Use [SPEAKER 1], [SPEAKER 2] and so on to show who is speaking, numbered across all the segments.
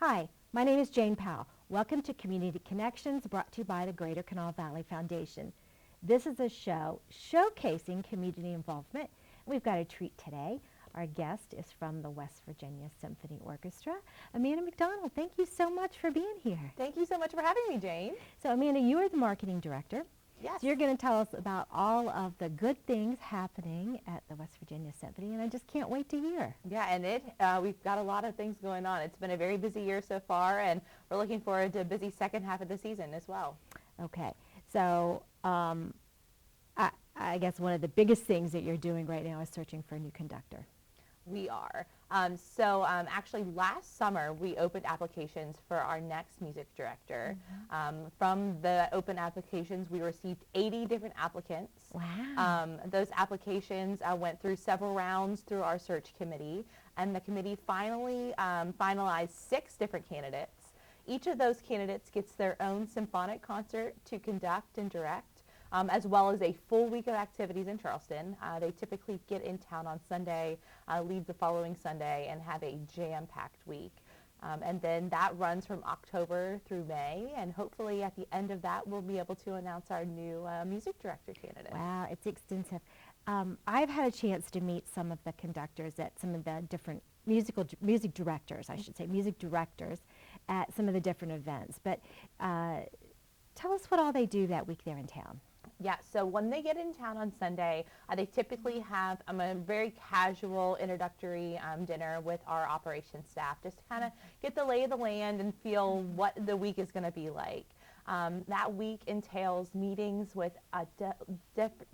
[SPEAKER 1] Hi, my name is Jane Powell. Welcome to Community Connections, brought to you by the Greater Kanawha Valley Foundation. This is a show showcasing community involvement. We've got a treat today. Our guest is from the West Virginia Symphony Orchestra, Amanda McDonald. Thank you so much for being here.
[SPEAKER 2] Thank you so much for having me, Jane.
[SPEAKER 1] So Amanda, you are the marketing director.
[SPEAKER 2] Yes.
[SPEAKER 1] So you're going to tell us about all of the good things happening at the West Virginia Symphony, and I just can't wait to hear.
[SPEAKER 2] Yeah, and we've got a lot of things going on. It's been a very busy year so far, and we're looking forward to a busy second half of the season as well.
[SPEAKER 1] Okay, so I guess one of the biggest things that you're doing right now is searching for a new conductor.
[SPEAKER 2] We are. Actually last summer we opened applications for our next music director. From the open applications we received 80 different applicants.
[SPEAKER 1] Wow.
[SPEAKER 2] Those applications went through several rounds through our search committee, and the committee finally finalized 6 different candidates. Each of those candidates gets their own symphonic concert to conduct and direct, as well as a full week of activities in Charleston. They typically get in town on Sunday, leave the following Sunday, and have a jam-packed week. And then that runs from October through May, and hopefully at the end of that we'll be able to announce our new music director candidate.
[SPEAKER 1] Wow, it's extensive. I've had a chance to meet some of the conductors at some of the different music directors at some of the different events. But tell us what all they do that week they're in town.
[SPEAKER 2] Yeah, so when they get in town on Sunday, they typically have a very casual introductory dinner with our operations staff, just to kind of get the lay of the land and feel what the week is going to be like. That week entails meetings with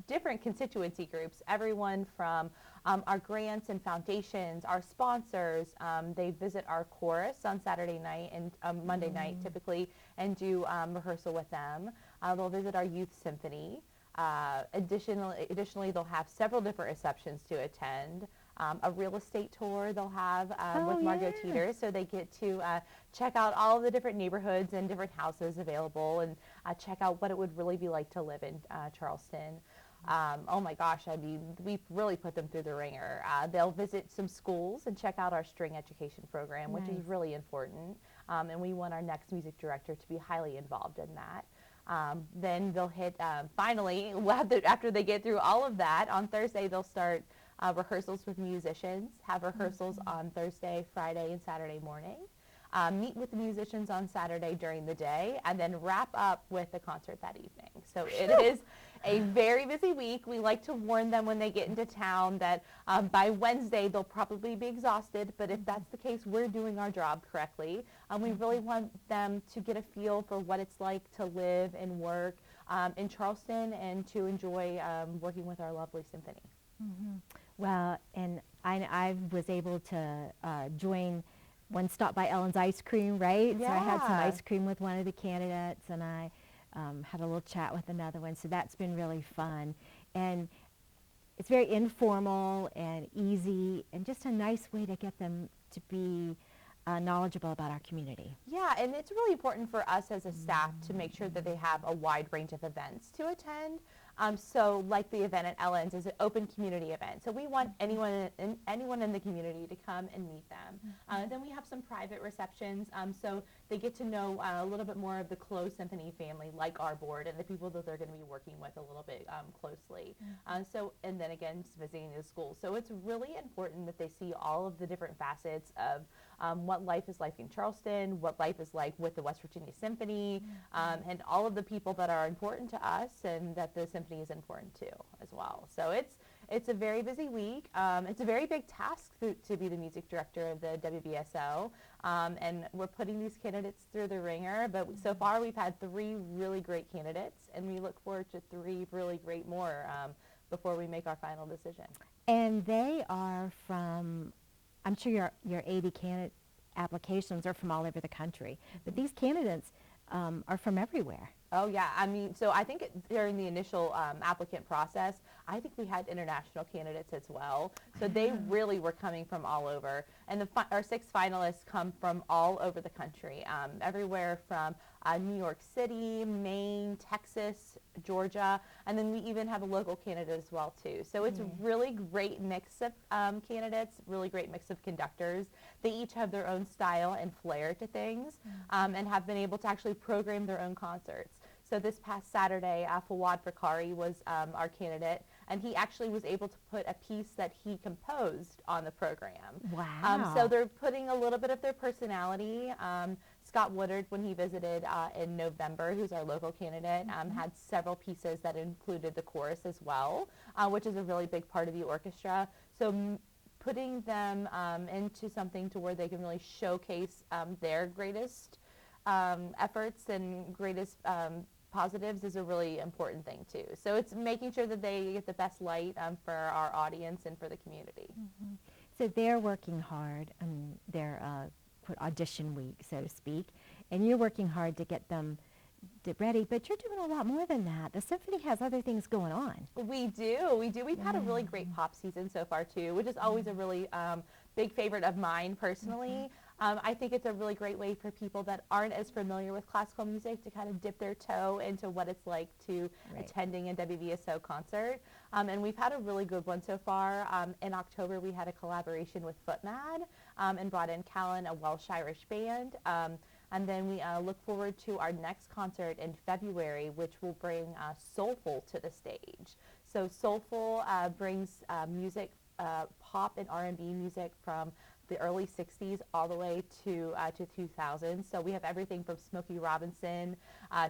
[SPEAKER 2] different constituency groups, everyone from our grants and foundations, our sponsors. They visit our chorus on Saturday night and Monday night typically, and do rehearsal with them. They'll visit our youth symphony. Additionally, they'll have several different receptions to attend. A real estate tour they'll have with Margot Teeter, so they get to check out all of the different neighborhoods and different houses available, and check out what it would really be like to live in Charleston. Oh my gosh, I mean, we've really put them through the ringer. They'll visit some schools and check out our string education program, which is really important, and we want our next music director to be highly involved in that. Then they'll hit, finally, after they get through all of that, on Thursday they'll start rehearsals with musicians, have rehearsals on Thursday, Friday, and Saturday morning, meet with the musicians on Saturday during the day, and then wrap up with a concert that evening. So it is a very busy week. We like to warn them when they get into town that by Wednesday they'll probably be exhausted, but if that's the case, we're doing our job correctly. We really want them to get a feel for what it's like to live and work in Charleston, and to enjoy working with our lovely symphony.
[SPEAKER 1] Well, and I was able to join one stop by Ellen's Ice Cream, right?
[SPEAKER 2] Yeah.
[SPEAKER 1] So I had some ice cream with one of the candidates, and I had a little chat with another one, so that's been really fun. And it's very informal and easy, and just a nice way to get them to be knowledgeable about our community.
[SPEAKER 2] Yeah, and it's really important for us as a staff to make sure that they have a wide range of events to attend. So like the event at Ellen's is an open community event. So we want anyone in the community to come and meet them. Then we have some private receptions, so they get to know a little bit more of the closed symphony family, like our board, and the people that they're going to be working with a little bit closely. And then again, just visiting the schools. So it's really important that they see all of the different facets of what life is like in Charleston, what life is like with the West Virginia Symphony, and all of the people that are important to us, and that the symphony is important to as well. So it's a very busy week. It's a very big task to be the music director of the WVSO, and we're putting these candidates through the ringer, but so far we've had 3 really great candidates, and we look forward to 3 really great more before we make our final decision.
[SPEAKER 1] And they are from, I'm sure your 80 candidate applications are from all over the country, but these candidates are from everywhere.
[SPEAKER 2] Oh yeah, I mean, so I think during the initial applicant process, I think we had international candidates as well. So they really were coming from all over. And our 6 finalists come from all over the country, everywhere from New York City, Maine, Texas, Georgia, and then we even have a local candidate as well too. So it's a really great mix of candidates, really great mix of conductors. They each have their own style and flair to things, and have been able to actually program their own concerts. So this past Saturday, Fawad Fakari was our candidate, and he actually was able to put a piece that he composed on the program.
[SPEAKER 1] Wow.
[SPEAKER 2] So they're putting a little bit of their personality. Scott Woodard, when he visited in November, who's our local candidate, had several pieces that included the chorus as well, which is a really big part of the orchestra. So putting them into something to where they can really showcase their greatest efforts and greatest positives is a really important thing too. So it's making sure that they get the best light for our audience and for the community.
[SPEAKER 1] So they're working hard on their audition week, so to speak, and you're working hard to get them ready, but you're doing a lot more than that. The Symphony has other things going on.
[SPEAKER 2] We do. We've had a really great pop season so far too, which is always a really big favorite of mine personally. I think it's a really great way for people that aren't as familiar with classical music to kind of dip their toe into what it's like to attending a WVSO concert. And we've had a really good one so far. In October, we had a collaboration with Footmad and brought in Callan, a Welsh-Irish band. And then we look forward to our next concert in February, which will bring Soulful to the stage. So Soulful brings music, pop and R&B music from the early 60s all the way to 2000. So we have everything from Smokey Robinson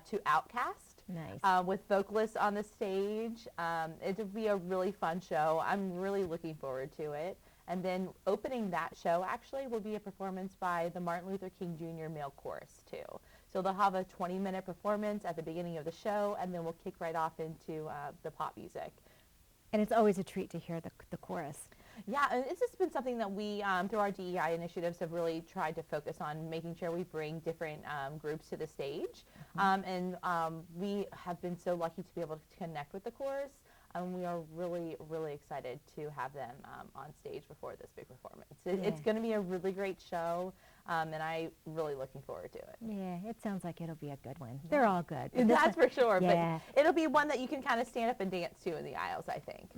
[SPEAKER 2] to Outkast.
[SPEAKER 1] Nice.
[SPEAKER 2] With vocalists on the stage. It'll be a really fun show. I'm really looking forward to it. And then opening that show actually will be a performance by the Martin Luther King Jr. Male Chorus too. So they'll have a 20-minute performance at the beginning of the show, and then we'll kick right off into the pop music.
[SPEAKER 1] And it's always a treat to hear the chorus.
[SPEAKER 2] Yeah, and this has been something that we, through our DEI initiatives, have really tried to focus on, making sure we bring different groups to the stage. And we have been so lucky to be able to connect with the chorus. And we are really, really excited to have them on stage before this big performance. It's going to be a really great show, and I'm really looking forward to it.
[SPEAKER 1] Yeah, it sounds like it'll be a good one. They're all good.
[SPEAKER 2] That's for sure,
[SPEAKER 1] yeah.
[SPEAKER 2] But it'll be one that you can kind of stand up and dance to in the aisles, I think.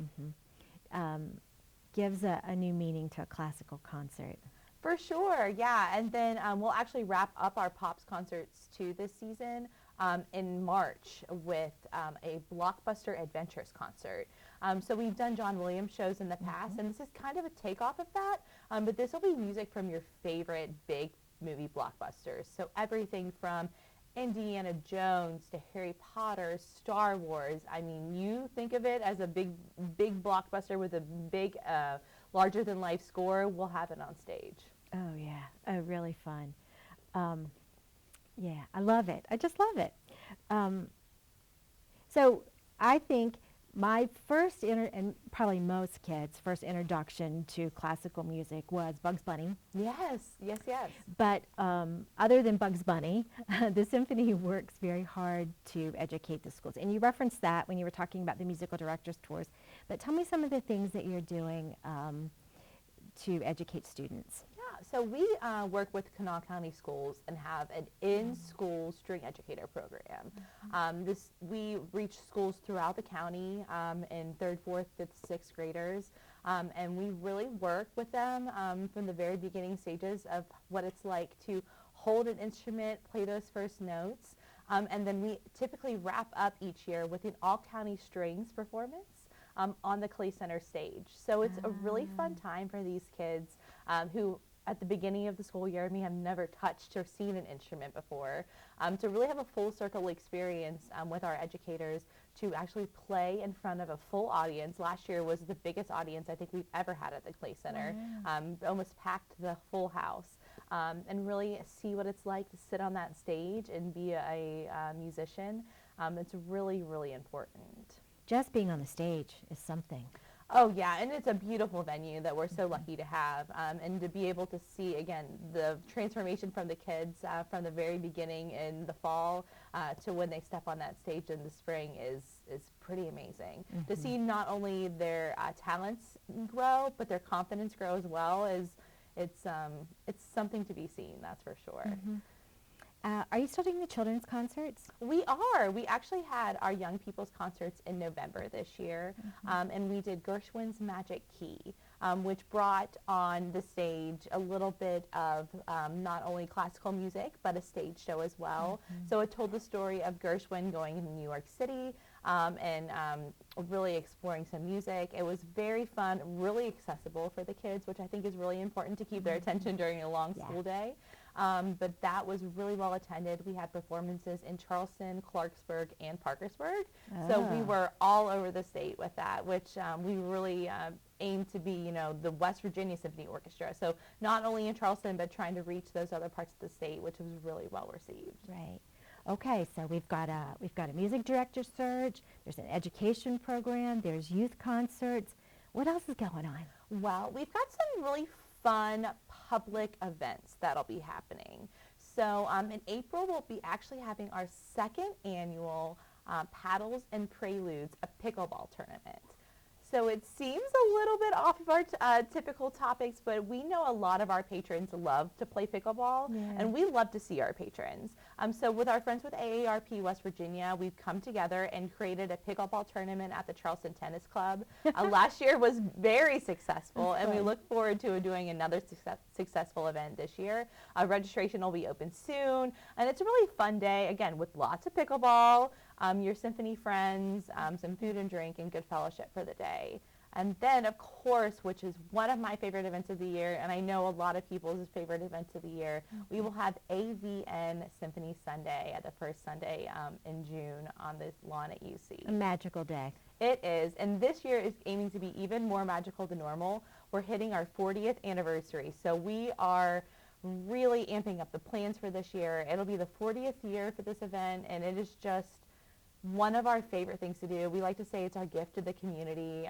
[SPEAKER 1] Gives a new meaning to a classical concert.
[SPEAKER 2] For sure, yeah. And then we'll actually wrap up our Pops concerts too this season in March with a Blockbuster Adventures concert. So we've done John Williams shows in the past, and this is kind of a takeoff of that, but this will be music from your favorite big movie blockbusters. So everything from Indiana Jones to Harry Potter, Star Wars. I mean, you think of it as a big blockbuster with a big, larger-than-life score. We'll have it on stage.
[SPEAKER 1] Oh, yeah. Oh, really fun. Yeah, I love it. I just love it. So I think my first, and probably most kids' first introduction to classical music was Bugs Bunny.
[SPEAKER 2] Yes, yes, yes.
[SPEAKER 1] But other than Bugs Bunny, the Symphony works very hard to educate the schools. And you referenced that when you were talking about the musical directors tours. But tell me some of the things that you're doing to educate students.
[SPEAKER 2] So we work with Kanawha County Schools and have an in-school string educator program. We reach schools throughout the county in 3rd, 4th, 5th, 6th graders, and we really work with them from the very beginning stages of what it's like to hold an instrument, play those first notes, and then we typically wrap up each year with an all-county strings performance on the Clay Center stage. So it's a really fun time for these kids who at the beginning of the school year may have never touched or seen an instrument before, to really have a full circle experience with our educators to actually play in front of a full audience. Last year was the biggest audience I think we've ever had at the Clay Center, almost packed the full house, and really see what it's like to sit on that stage and be a musician. It's really, really important.
[SPEAKER 1] Just being on the stage is something.
[SPEAKER 2] Oh yeah, and it's a beautiful venue that we're so lucky to have, and to be able to see again the transformation from the kids from the very beginning in the fall to when they step on that stage in the spring is pretty amazing. To see not only their talents grow, but their confidence grow as well it's something to be seen. That's for sure.
[SPEAKER 1] Are you still doing the children's concerts?
[SPEAKER 2] We are. We actually had our young people's concerts in November this year, and we did Gershwin's Magic Key, which brought on the stage a little bit of not only classical music, but a stage show as well. So it told the story of Gershwin going to New York City and really exploring some music. It was very fun, really accessible for the kids, which I think is really important to keep their attention during a long school day. But that was really well attended. We had performances in Charleston, Clarksburg, and Parkersburg. So we were all over the state with that, which we really aimed to be, the West Virginia Symphony Orchestra. So not only in Charleston, but trying to reach those other parts of the state, which was really well received.
[SPEAKER 1] Right. Okay, so we've got a music director search. There's an education program. There's youth concerts. What else is going on?
[SPEAKER 2] Well, we've got some really fun public events that'll be happening. So in April, we'll be actually having our second annual Paddles and Preludes, a pickleball tournament. So it seems a little bit off of our typical topics, but we know a lot of our patrons love to play pickleball, and we love to see our patrons. So with our friends with AARP West Virginia, we've come together and created a pickleball tournament at the Charleston Tennis Club. Last year was very successful, and we look forward to doing another successful event this year. Registration will be open soon, and it's a really fun day, again, with lots of pickleball, your symphony friends, some food and drink, and good fellowship for the day. And then, of course, which is one of my favorite events of the year, and I know a lot of people's favorite events of the year, we will have AVN Symphony Sunday at the first Sunday in June on the lawn at UC.
[SPEAKER 1] A magical day.
[SPEAKER 2] It is, and this year is aiming to be even more magical than normal. We're hitting our 40th anniversary, so we are really amping up the plans for this year. It'll be the 40th year for this event, and it is just one of our favorite things to do. We like to say it's our gift to the community.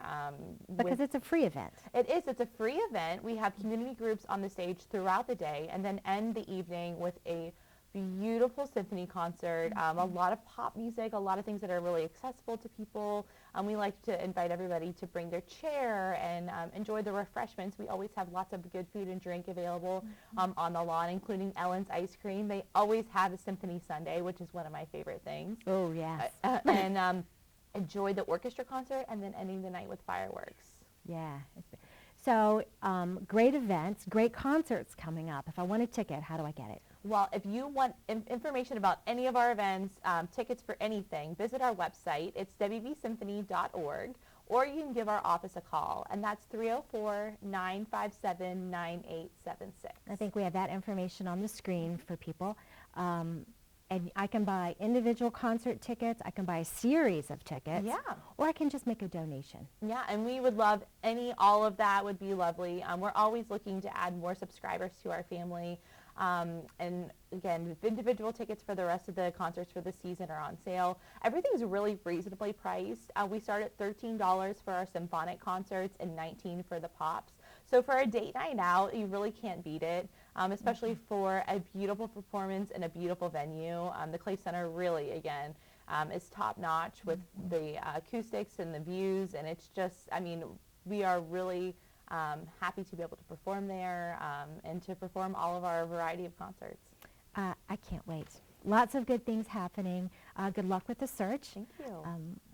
[SPEAKER 1] Because it's a free event.
[SPEAKER 2] It is. It's a free event. We have community groups on the stage throughout the day and then end the evening with a beautiful symphony concert, a lot of pop music, a lot of things that are really accessible to people. We like to invite everybody to bring their chair and enjoy the refreshments. We always have lots of good food and drink available on the lawn, including Ellen's Ice Cream. They always have a symphony Sunday, which is one of my favorite things.
[SPEAKER 1] Oh, yes.
[SPEAKER 2] And enjoy the orchestra concert and then ending the night with fireworks.
[SPEAKER 1] Yeah. So great events, great concerts coming up. If I want a ticket, how do I get it?
[SPEAKER 2] Well, if you want information about any of our events, tickets for anything, visit our website. It's wvsymphony.org, or you can give our office a call, and that's 304-957-9876.
[SPEAKER 1] I think we have that information on the screen for people. And I can buy individual concert tickets, I can buy a series of tickets, or I can just make a donation.
[SPEAKER 2] Yeah, and we would love all of that would be lovely. We're always looking to add more subscribers to our family. And again, individual tickets for the rest of the concerts for the season are on sale. Everything's really reasonably priced. We start at $13 for our symphonic concerts and $19 for the pops. So for a date night out, you really can't beat it, especially for a beautiful performance in a beautiful venue. The Clay Center really, again, is top notch with the acoustics and the views, and it's just, we are really happy to be able to perform there and to perform all of our variety of concerts.
[SPEAKER 1] I can't wait. Lots of good things happening. Good luck with the search.
[SPEAKER 2] Thank you.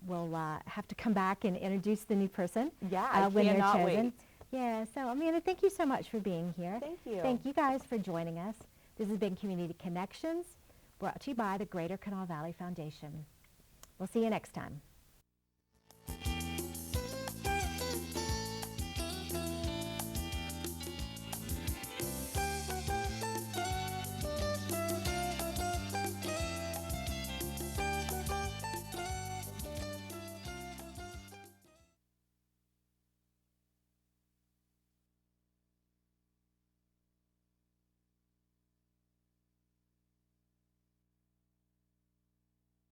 [SPEAKER 1] We'll have to come back and introduce the new person.
[SPEAKER 2] Yeah, I
[SPEAKER 1] when they're
[SPEAKER 2] cannot
[SPEAKER 1] chosen.
[SPEAKER 2] wait.
[SPEAKER 1] Yeah, so Amanda, thank you so much for being here.
[SPEAKER 2] Thank you.
[SPEAKER 1] Thank you guys for joining us. This has been Community Connections, brought to you by the Greater Kanawha Valley Foundation. We'll see you next time.